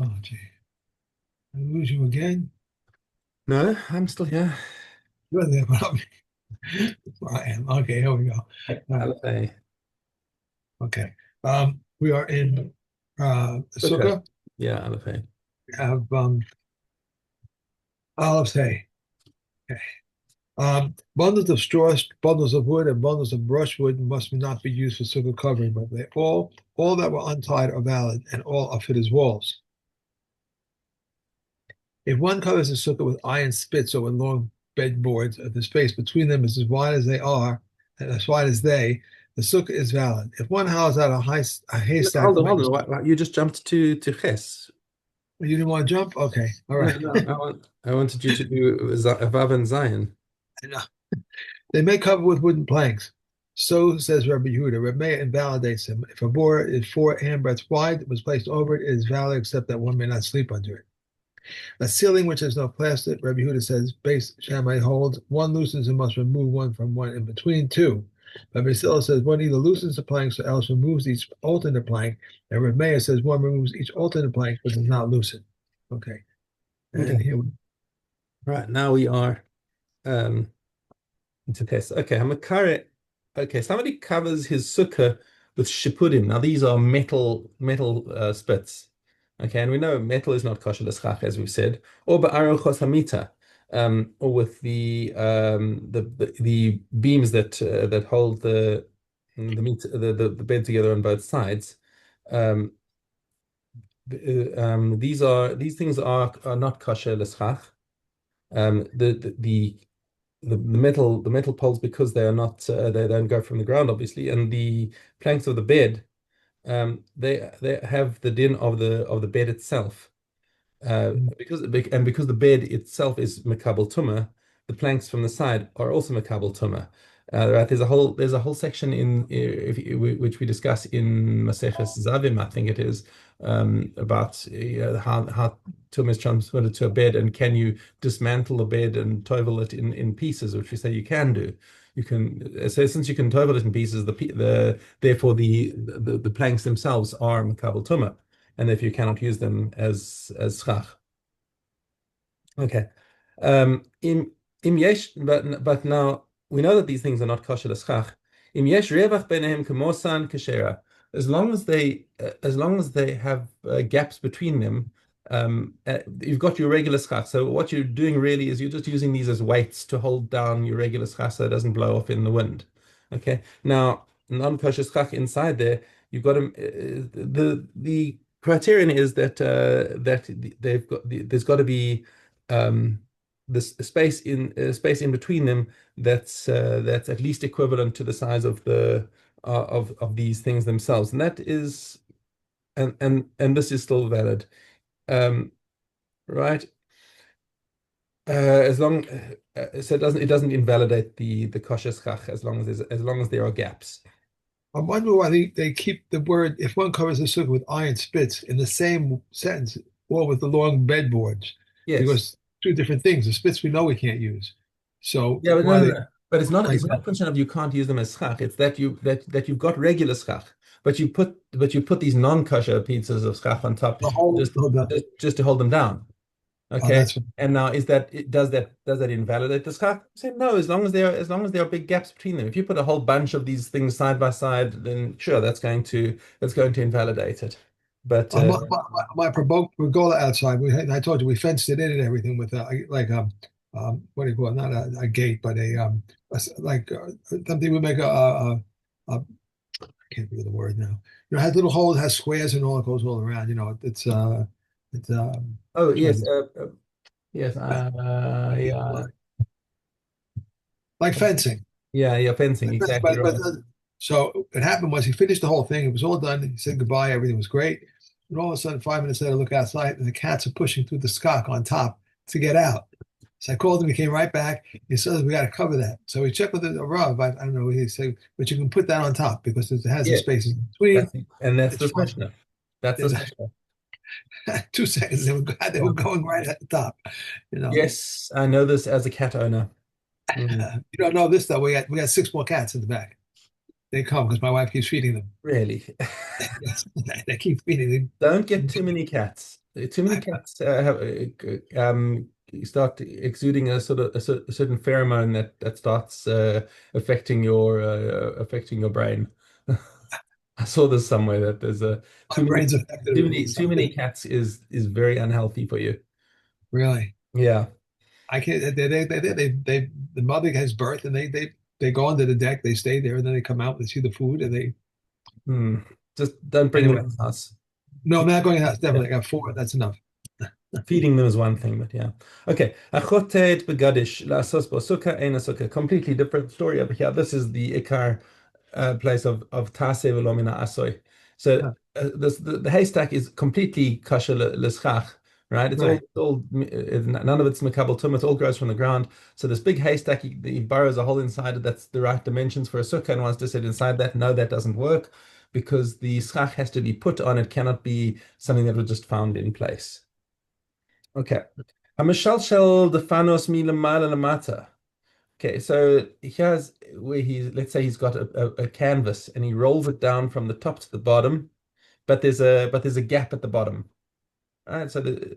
Oh, gee. I lose you again? No, I'm still here. You're there, but I am. Okay, here we go. All right. Aleph A. Okay. We are in Sukkah. Sukkah. Yeah, Aleph A. We have olives hay. Okay. Bundles of straw, bundles of wood, and bundles of brushwood must not be used for Sukkah covering, but they all that were untied are valid, and all are fit as walls. If one covers a sukkah with iron spits or with long bedboards, if the space between them is as wide as they are, and as wide as they, the sukkah is valid. If one hows out a No, haystack hold to on, make hold a on. sukkah, You just jumped to Ches. you didn't want to jump? Okay, all No, right. no, I wanted you to do Vav and Zion. No. They may cover with wooden planks. So says Rabbi Yehuda. Rabbi Meir invalidates them. If a board is 4 handbreadths wide, it was placed over it, it is valid, except that one may not sleep under it. A ceiling which has no plaster, Rabbi Huda says, base Shammai holds, one loosens and must remove one from one in between two. Rabbi Silla says one either loosens the planks or else removes each alternate plank. And Rabbi Meir says one removes each alternate plank but does not loosen. Okay. Okay. And here we Right, now we are um into Ches. Okay, I'm a carrot. Okay, somebody covers his sukkah with shipudim. Now these are metal spits. Okay, and we know metal is not kosher l'schach, as we've said, or ba'arochos hamita, or with the beams that hold the bed together on both sides. Um, these things are not kosher l'schach. The metal poles, because they are not they don't go from the ground, obviously, and the planks of the bed, they have the din of the bed itself. Because the bed itself is makabel tumah, the planks from the side are also makabel tumah. Right, there's a whole section which we discuss in Maseches Zavim, I think it is, about how tumah is transferred to a bed, and can you dismantle a bed and tovel it in pieces, which we say you can do. You can, so since you can tovel it in pieces, therefore the planks themselves are makabel tumah, and if you cannot use them as schach. Okay. Im yesh, but now we know that these things are not kosher l'schach. Im yesh revach beinehem kemosan kashera. As long as they have gaps between them, you've got your regular schach. So what you're doing really is you're just using these as weights to hold down your regular schach so it doesn't blow off in the wind. Okay. Now, non-kosher schach inside there, you've got the criterion is that there's got to be this space in between them that's at least equivalent to the size of the of these things themselves, and that is and this is still valid, um, right? As long so it doesn't invalidate the kosher schach as long as there are gaps. I'm wondering why they keep the word, if one covers a sukkah with iron spits, in the same sentence, or with the long bedboards, Yes. because two different things. The spits we know we can't use. So Yeah, but why no, no, they no. But it's not like it's not that? a question of you can't use them as schach. It's that you've got regular schach, but you put these non-kosher pieces of schach on top The whole, just just to hold them down. oh, Okay. that's And now does that invalidate the schach? I say no, as long as there are big gaps between them. If you put a whole bunch of these things side by side, then sure, that's going to invalidate it. But my pergola outside. I told you we fenced it in and everything with like what do you call it? Not a gate, but like something we make a I can't think of the word now. It has little holes, has squares and all. It goes all around. It's oh trying yes, to yes, like fencing. yeah, yeah, fencing, exactly But right. so what happened was he finished the whole thing. It was all done. He said goodbye. Everything was great. And all of a sudden, 5 minutes later, I look outside and the cats are pushing through the skunk on top to get out. So I called him. He came right back. He says, we got to cover that. So we checked with the Rav. I don't know what he said, but you can put that on top because it has the Yes, spaces in between. and that's It's the fine. Mishna. That's the There's Mishna. 2 seconds. They were going right at the top. You know, Yes, I know this as a cat owner. Mm, you don't know this though. We got 6 more cats in the back. They come because my wife keeps feeding them. really. They keep feeding them. Don't get too many cats. Too many I, cats you start exuding a certain pheromone that starts affecting your brain. I saw this somewhere that there's a my brain's affected with too many something. cats is very unhealthy for you. Really. Yeah. I can't. The mother has birth, and they go onto the deck. They stay there, and then they come out and see the food, and they Hmm. Just don't bring them anyway. in the house. No, I'm not going to house. Yeah. Definitely, I got four. That's enough. Feeding them is one thing, but yeah. Okay. Achoted begadish la'asos bo sukkah ein sukkah. Completely different story over here. This is the Ikar place of Taseh v'lo mina asoy. So Yeah, the haystack is completely kosher l'schach, right? right. None of it's mekabel tum. It all grows from the ground. So this big haystack, he burrows a hole inside it. That's the right dimensions for a sukkah, and wants to sit inside that. No, that doesn't work because the schach has to be put on. It cannot be something that was just found in place. Okay. Hamishal defanos milamala lamata. Okay, so here's where let's say he's got a canvas and he rolls it down from the top to the bottom, but there's a gap at the bottom. All right, the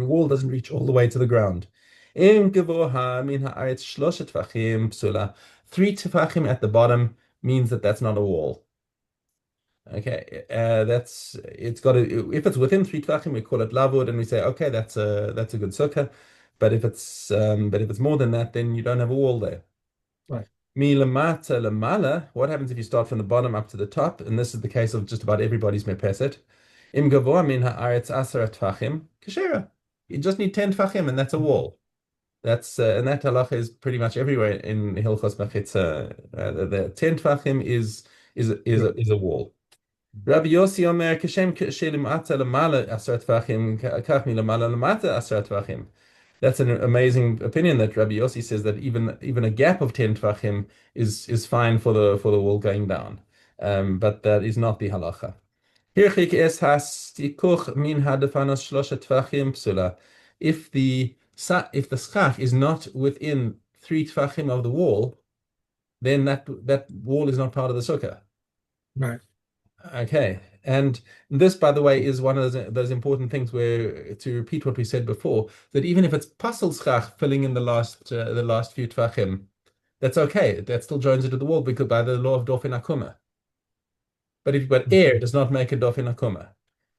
wall doesn't reach all the way to the ground. Im gevoha min haaretz shloshet tefachim psula. 3 tefachim at the bottom means that that's not a wall. Okay, that's it's got to if it's within 3 tvachim, we call it lavud, and we say, okay, that's a good sukkah. But if it's more than that, then you don't have a wall there. Right. Mi lamata lamala. What happens if you start from the bottom up to the top? And this is the case of just about everybody's mepeset. Im gavoa min haaretz asara tvachim kashera. You just need 10 tvachim, and that's a wall. That's and that halacha is pretty much everywhere in Hilchos Mechitza. The 10 tvachim Good. is a wall. Rabbi Yossi Omer, Kashem shelimata lamala asar tvachim, kach milamala lamata asar tvachim. That's an amazing opinion that Rabbi Yossi says that even a gap of 10 tvachim is fine for the wall going down. But that is not the halacha. Hirchik es has tikuch min hadefanos shlosha tvachim psula. If the schach is not within 3 tvachim of the wall, then that wall is not part of the sukkah. Right. Okay, and this, by the way, is one of those important things where, to repeat what we said before, that even if it's pasel schach filling in the last few tvachim, that's okay. That still joins it to the wall because by the law of dofin akuma. But if you've got air, it does not make a dofin akuma.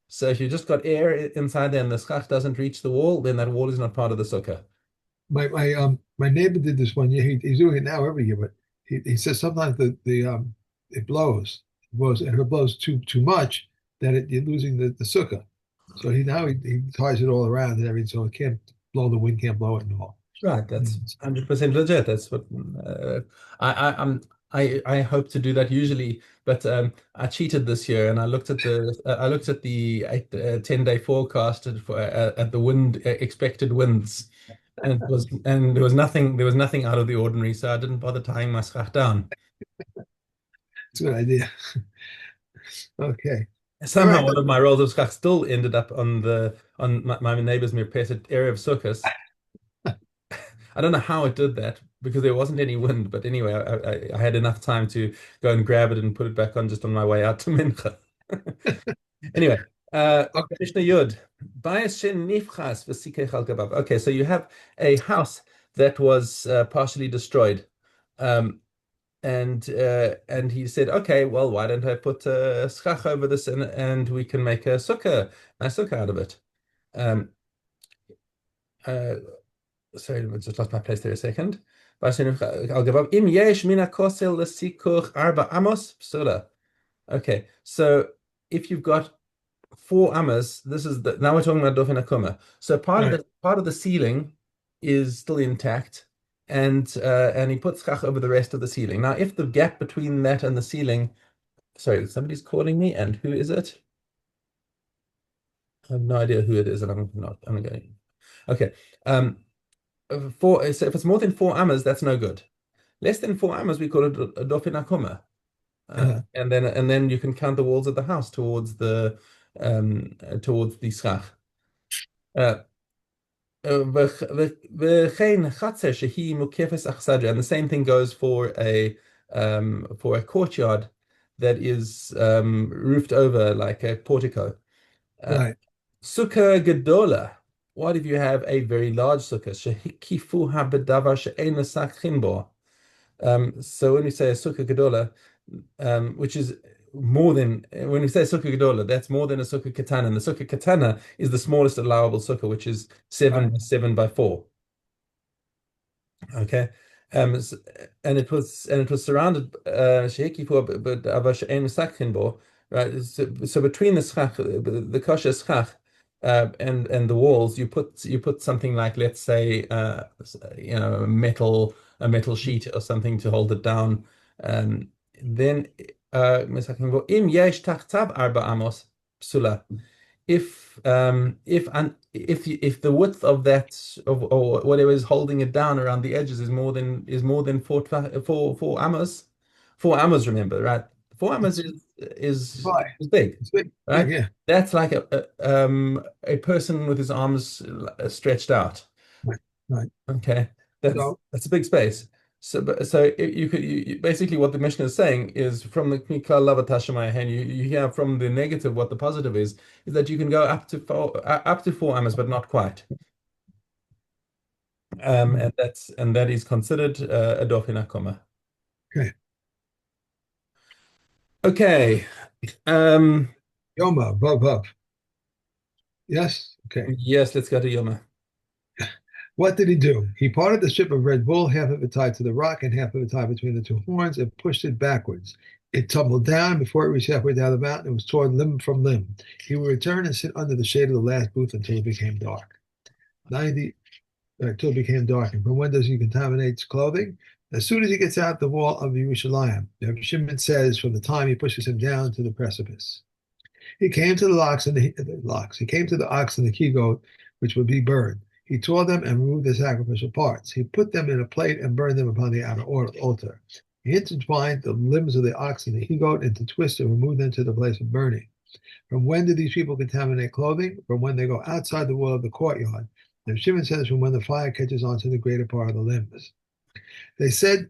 So if you just got air inside there and the schach doesn't reach the wall, then that wall is not part of the sukkah. My neighbor did this one year. He's doing it now every year, but he says sometimes it blows, and if it blows too much, then you're losing the sukkah. So he ties it all around and everything, so it can't blow. The wind can't blow it and all. Right, that's Mm. 100% legit. That's what I hope to do that usually, but I cheated this year and I looked at the 10-day forecast at the wind expected winds, and there was nothing out of the ordinary, so I didn't bother tying my schach down. It's a good idea. Okay. All Somehow right. one of my rolls of schach still ended up on my neighbor's mirpeset area of Sukkot. I don't know how it did that because there wasn't any wind. But anyway, I had enough time to go and grab it and put it back on just on my way out to Mincha. Anyway, Okay. Mishnah Yud. Bayis shen nifchas v'sikech al gabav. Okay, so you have a house that was partially destroyed. Um, and he said, okay, well, why don't I put a schach over this and we can make a sukkah out of it. Um, uh, Sorry, I just lost my place there a second. I'll give up. Im yesh mina kosel lesikuch arba amos psula. Okay, so if you've got 4 amas, now we're talking about dofin akuma. So Right. part of the ceiling is still intact, and he puts schach over the rest of the ceiling. Now, if the gap between that and the ceiling, sorry, somebody's calling me, and who is it? I have no idea who it is, and I'm going. Okay. So if it's more than 4 amas, that's no good. Less than 4 amas, we call it a dofin akuma. Uh, And then you can count the walls of the house towards the schach. Uh, וכן חצר שהיא מוקפת אכסדרה, and the same thing goes for a courtyard that is roofed over like a portico. Right. Sukkah Gedola. What if you have a very large sukkah? Shehikifuha b'davar she'ein mesakhin bo. So when we say a sukkah gedola, which is more than when we say sukkah gedola, that's more than a sukkah katana. And the sukkah katana is the smallest allowable sukkah, which is seven Right. by 7 by 4. Okay. S- and it was surrounded sheheki for but she'ein mesakhin bo, right? So between the schach, the kosher schach, and the walls, you put something like, let's say, a metal sheet or something to hold it down. Um, then mesakhin bo im yesh tachtav 4 amos psula. If the width of that of or whatever is holding it down around the edges is more than four amos. 4 amos, remember, right? 4 amos It's right. is big, It's big. Big, right? yeah. That's like a person with his arms stretched out. Right. Right. Okay, that's So, that's a big space. Basically what the Mishnah is saying is, from the Mikal Lavat Hashemayah, and you hear from the negative what the positive is that you can go up to 4 amos, but not quite. mm, And that is considered a dofin akoma. okay. Okay. Um, Yoma, vav, vav. Yes. Okay. yes, let's go to Yoma. What did he do? He parted the strip of red wool, half of it tied to the rock and half of it tied between the two horns, and pushed it backwards. It tumbled down. Before it reached halfway down the mountain, it was torn limb from limb. He would return and sit under the shade of the last booth until it became dark. 90, until it became dark. And from when does he contaminate his clothing? As soon as he gets out the wall of Yerushalayim. Shimon says, from the time he pushes him down to the precipice. He came to the locks and the locks. He came to the ox and the he goat, which would be burned. He tore them and removed the sacrificial parts. He put them in a plate and burned them upon the outer altar. He intertwined the limbs of the ox and the he goat into twists and removed them to the place of burning. From when do these people contaminate clothing? From when they go outside the wall of the courtyard. And Shimon says, from when the fire catches onto the greater part of the limbs. They said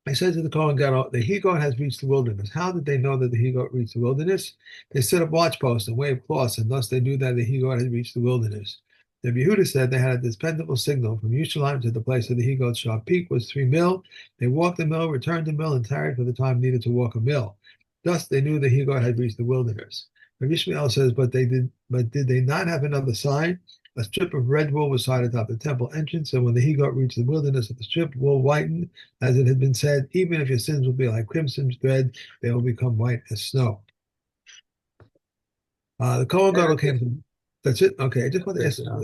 I said to the Kohen Gadol, the he-goat has reached the wilderness. How did they know that the he-goat reached the wilderness? They set up watch posts and waved cloths, and thus they knew that the he-goat had reached the wilderness. The Yehuda said they had a dispensable signal from Yerushalayim to the place of the he-goat's sharp peak was 3 mil. They walked the mill, returned the mill, and tarried for the time needed to walk a mill. Thus they knew the he-goat had reached the wilderness. Rabbi Ishmael says, but did they not have another sign? A strip of red wool was tied atop the temple entrance, and when the he-goat reached the wilderness of the strip, wool whitened, as it had been said, even if your sins will be like crimson thread, they will become white as snow. The Kohen Gadol came to. That's it. Okay, I just want to ask. Yeah. I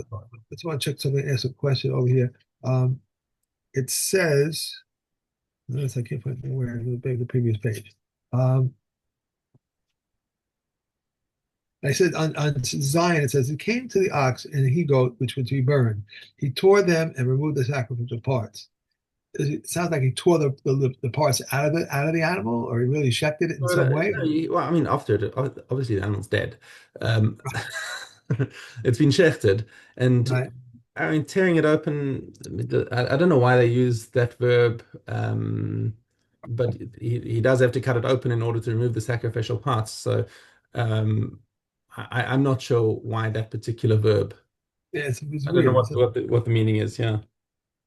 just want to check something. Ask a question over here. It says. Notice I can't find where the previous page. Um, I said on Zion, it says, it came to the ox and the he goat, which would be burned. He tore them and removed the sacrificial parts. It sounds like he tore the parts out of the animal, or he really shechted it in Well, some way. no, well, I mean, after it, obviously the animal's dead. Um, it's been shechted, and Right. I mean, tearing it open. I don't know why they use that verb, but he does have to cut it open in order to remove the sacrificial parts. So, um, I'm not sure why that particular verb. Yeah, it's I don't know weird. what the meaning is. Yeah.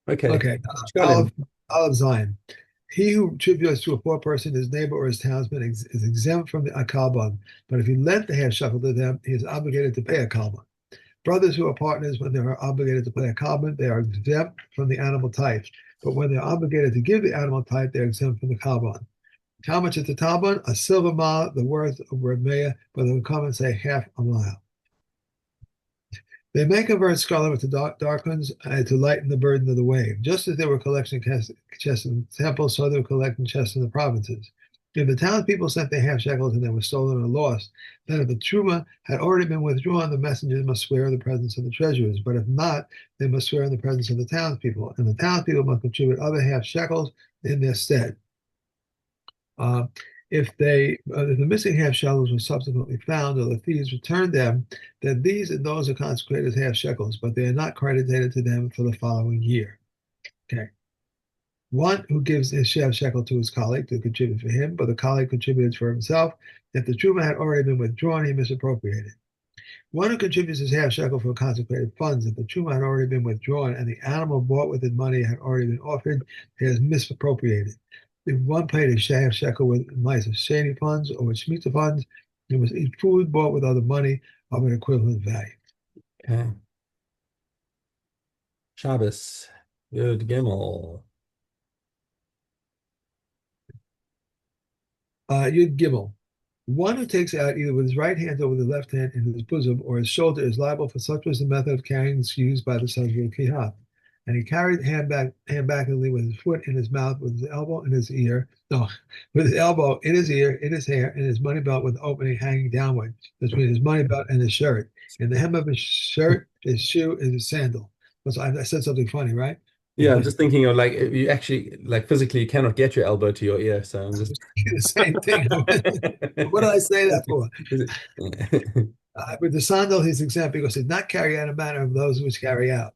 Okay. Okay. Shkalim. Olive Zion. He who tributes to a poor person, his neighbor or his townsman, is exempt from the akalban. But if he lent the half shekel to them, he is obligated to pay a kalban. Brothers who are partners, when they are obligated to pay a kalban, they are exempt from the animal type. But when they're obligated to give the animal type, they're exempt from the kalban. How much is the kalban? A silver mile, the worth of Ramea, but they'll come and say half a mile. They may convert scarlet into dark ones to lighten the burden of the wave. Just as they were collecting chests in the temple, so they were collecting chests in the provinces. If the townspeople sent their half shekels and they were stolen or lost, then if the truma had already been withdrawn, the messengers must swear in the presence of the treasurers. But if not, they must swear in the presence of the townspeople, and the townspeople must contribute other half shekels in their stead. Uh, if the missing half shekels were subsequently found or the thieves returned them, then these and those are consecrated as half shekels, but they are not credited to them for the following year. Okay. One who gives his half shekel to his colleague to contribute for him, but the colleague contributed for himself. If the truma had already been withdrawn, he misappropriated. One who contributes his half shekel for consecrated funds, if the truma had already been withdrawn and the animal bought with the money had already been offered, he has misappropriated. If one paid a half shekel with mice of shady funds or with shemitah funds, he must eat food bought with other money of an equivalent value. Okay. Shabbos. Yud Gimel. Yud Gimel. One who takes out either with his right hand or with his left hand in his bosom or his shoulder is liable for such was the method of carrying used by the sons of Kihat. And he carried hand backingly with his foot in his mouth, with his elbow in his ear, no, with his elbow in his ear, in his hair, and his money belt with the opening hanging downward between his money belt and his shirt. In the hem of his shirt, his shoe is his sandal. So I said something funny, right? Yeah, I'm just thinking of like you actually like physically you cannot get your elbow to your ear, so I'm just The same thing. What did I say that for? With the sandal, he's exempt because he did not carry out a manner of those which carry out.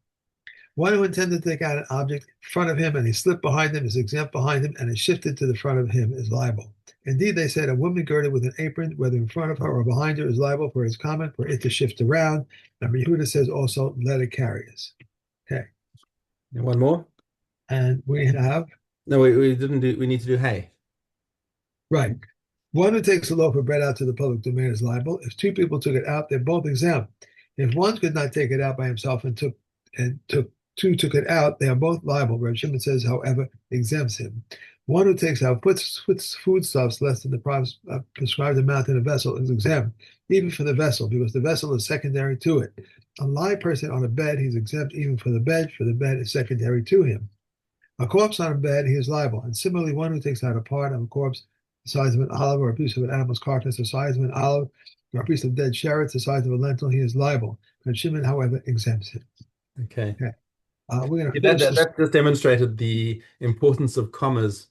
One who intended to take out an object in front of him and he slipped behind him is exempt behind him and is shifted to the front of him is liable. Indeed, they said a woman girded with an apron, whether in front of her or behind her, is liable for his comment for it to shift around. And Yehuda says also, let it carry us. Okay. One more? And we have, No, we didn't do. We need to do hay. right. One who takes a loaf of bread out to the public domain is liable. If two people took it out, they're both exempt. If one could not take it out by himself and two took it out, they are both liable. Reb Shimon says, however, exempts him. One who takes out puts foodstuffs less than the prescribed amount in a vessel is exempt, even for the vessel, because the vessel is secondary to it. A live person on a bed, he's exempt even for the bed is secondary to him. A corpse on a bed, he is liable. And similarly, one who takes out a part of a corpse, the size of an olive, or a piece of an animal's carcass, the size of an olive, or a piece of dead sherrod, the size of a lentil, he is liable. And Shimon, however, exempts him. Okay. Okay. We're going to Yeah, finish this. that just demonstrated the importance of commas.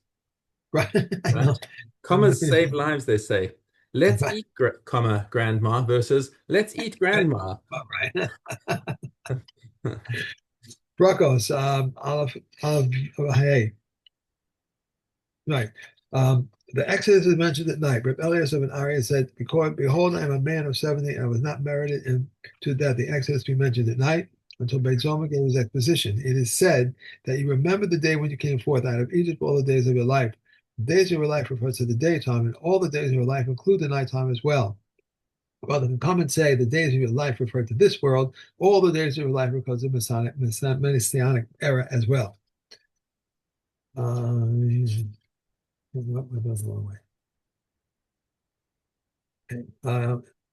Right. I know. Right? I'm going to Commas finish save lives, they say. Let's eat, comma, grandma versus let's eat grandma. right. Brachos, hey, right. The Exodus is mentioned at night. Reb Elias of an Arian said, Behold, I am a man of 70, and I was not merited into that the Exodus be mentioned at night until Beit Zoma gave his exposition. It is said that you remember the day when you came forth out of Egypt all the days of your life. The days of your life refers to the daytime, and all the days of your life include the nighttime as well. Well, they can come and say the days of your life refer to this world, all the days of your life refer to the Messianic era as well. Okay.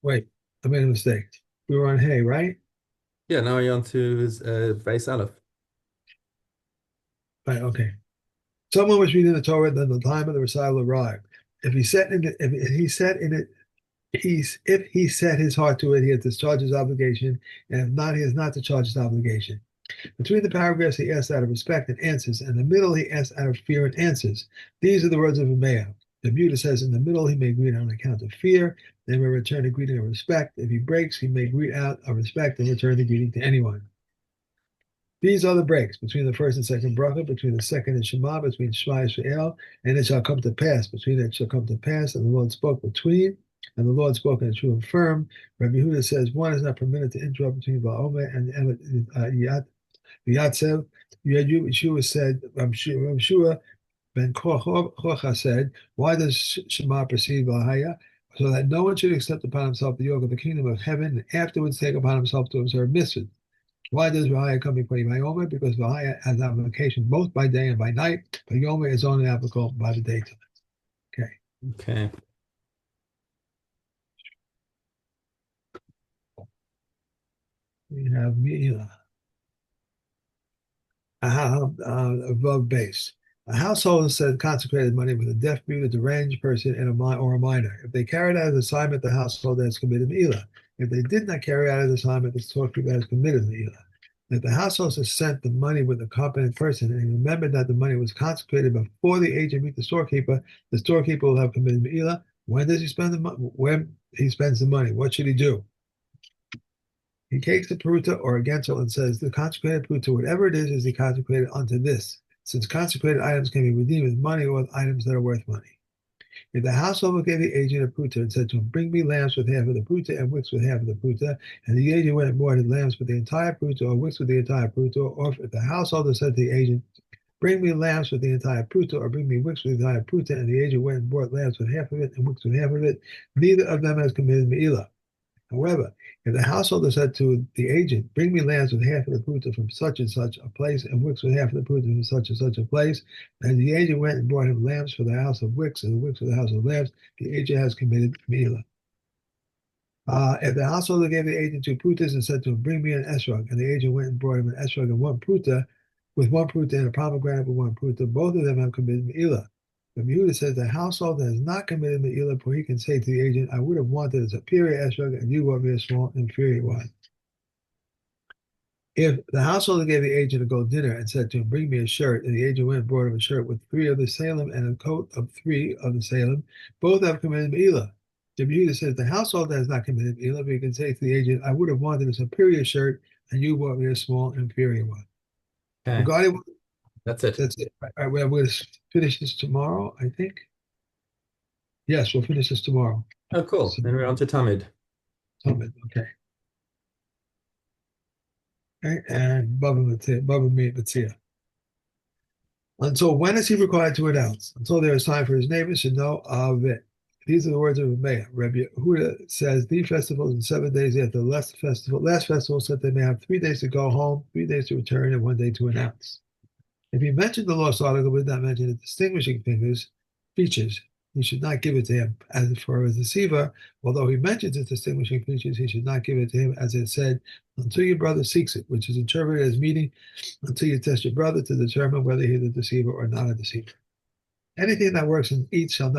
Wait, I made a mistake. We were on hay, right? Yeah, now you're on to his base aleph. Right, okay. Someone was reading the Torah, then the time of the recital arrived. If he set in it, if he set in it, if he set his heart to it, he has discharged his obligation, and if not, he has not discharged his obligation. Between the paragraphs, he asks out of respect and answers. In the middle, he asks out of fear and answers. These are the words of Emea. The Buddha says, in the middle, he may greet on account of fear, then may return a greeting of respect. If he breaks, he may greet out of respect and return the greeting to anyone. These are the breaks between the first and second bracha, between the second and Shema, between Shema Yisrael, and it shall come to pass. Between it shall come to pass, and the Lord spoke between, and the Lord spoke in a true and firm. Rabbi Yehuda says one is not permitted to interrupt between Ba'omer and Yatsev. Yeshua said, Yeshua ben Kocha said, why does Shema precede Vahaya? So that no one should accept upon himself the yoke of the kingdom of heaven and afterwards take upon himself to observe mitzvahs. Why does Vahaya come before Yomer? Because Vahaya has application both by day and by night, but Yomer is only applicable by the daytime. Okay. Okay. We have Mila. Above base. A household said consecrated money with a deaf, mute, a deranged person, and or a minor. If they carried out his assignment, the household has committed Mila. If they did not carry out his assignment, the storekeeper has committed Mila. If the household has sent the money with a competent person and he remembered that the money was consecrated before the agent meet the storekeeper will have committed Mila. When does he spend the money? When he spends the money, what should he do? He takes a peruta or a gentle and says, the consecrated peruta, whatever it is he consecrated unto this, since consecrated items can be redeemed with money or with items that are worth money. If the householder gave the agent a pruta and said to him, bring me lambs with half of the pruta and wicks with half of the pruta, and the agent went and bought his lambs with the entire pruta or wicks with the entire pruta, or if the householder said to the agent, bring me lambs with the entire pruta or bring me wicks with the entire pruta, and the agent went and bought lambs with half of it and wicks with half of it, neither of them has committed me'ilah. However, if the householder said to the agent, bring me lambs with half of the pruta from such and such a place, and wicks with half of the pruta from such and such a place, and the agent went and brought him lambs for the house of wicks and the wicks for the house of lambs, the agent has committed me'ilah. If the householder gave the agent two prutas and said to him, bring me an esrog, and the agent went and brought him an esrog and one pruta, with one pruta and a pomegranate with one pruta, both of them have committed me'ilah. But Yehuda says the householder has not committed me'ilah, for he can say to the agent, I would have wanted a superior esrog, and you brought me a small inferior one. If the householder gave the agent a gold dinner and said to him, bring me a shirt, and the agent went and brought him a shirt with three of the Salem and a coat of three of the Salem, both have committed me'ilah. The Yehuda says the householder has not committed me'ilah, but he can say to the agent, I would have wanted a superior shirt, and you brought me a small inferior one. Okay, Regarding that's it. that's it. All right, we're going to finish this tomorrow, I think. Yes, we'll finish this tomorrow. Oh, cool. So, Then we're on to Tamid. okay. Okay, and Baba Me Batzia. Until when is he required to announce? Until there is time for his neighbors to know of it. These are the words of Rebbe. Rabbi Yehuda says the festival is in 7 days after the last festival. Last festival said they may have 3 days to go home, 3 days to return, and 1 day to announce. If he mentioned the lost article but not mention the distinguishing features, he should not give it to him. As for his deceiver, although he mentions its distinguishing features, he should not give it to him, as it said, until your brother seeks it, which is interpreted as meaning until you test your brother to determine whether he's a deceiver or not a deceiver. Anything that works and eats shall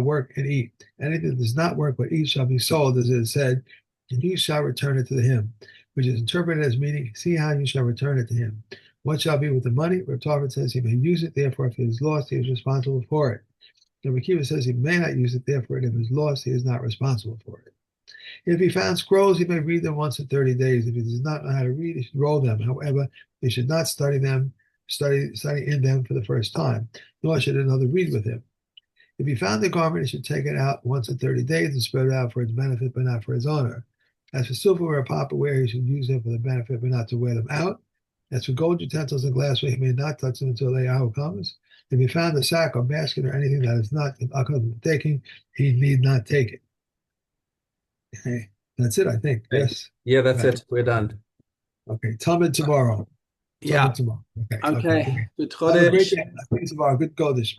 work and eat. Anything that does not work but eats shall be sold, as it is said, and you shall return it to him, which is interpreted as meaning, see how you shall return it to him. What shall be with the money? Rav Tarfon says he may use it, therefore if it is lost, he is responsible for it. Rav Akiva says he may not use it, therefore if it is lost, he is not responsible for it. If he found scrolls, he may read them once in 30 days. If he does not know how to read, he should roll them. However, he should not study in them for the first time, nor should another read with him. If he found the garment, he should take it out once in 30 days and spread it out for its benefit, but not for his honor. As for silverware or copperware, he should use them for the benefit, but not to wear them out. As for gold utensils and glassware, he may not touch them until Eliyahu comes. If he found a sack or basket or anything that is not accustomed to taking, he need not take it. Okay, that's it, I think. Okay. Yes. Yeah, that's Right. it. We're done. Okay, Talmud tomorrow. Yeah. Talmud tomorrow. Okay. Okay. Okay. Good Have a great Chodesh. day. I think tomorrow. Good Kodesh.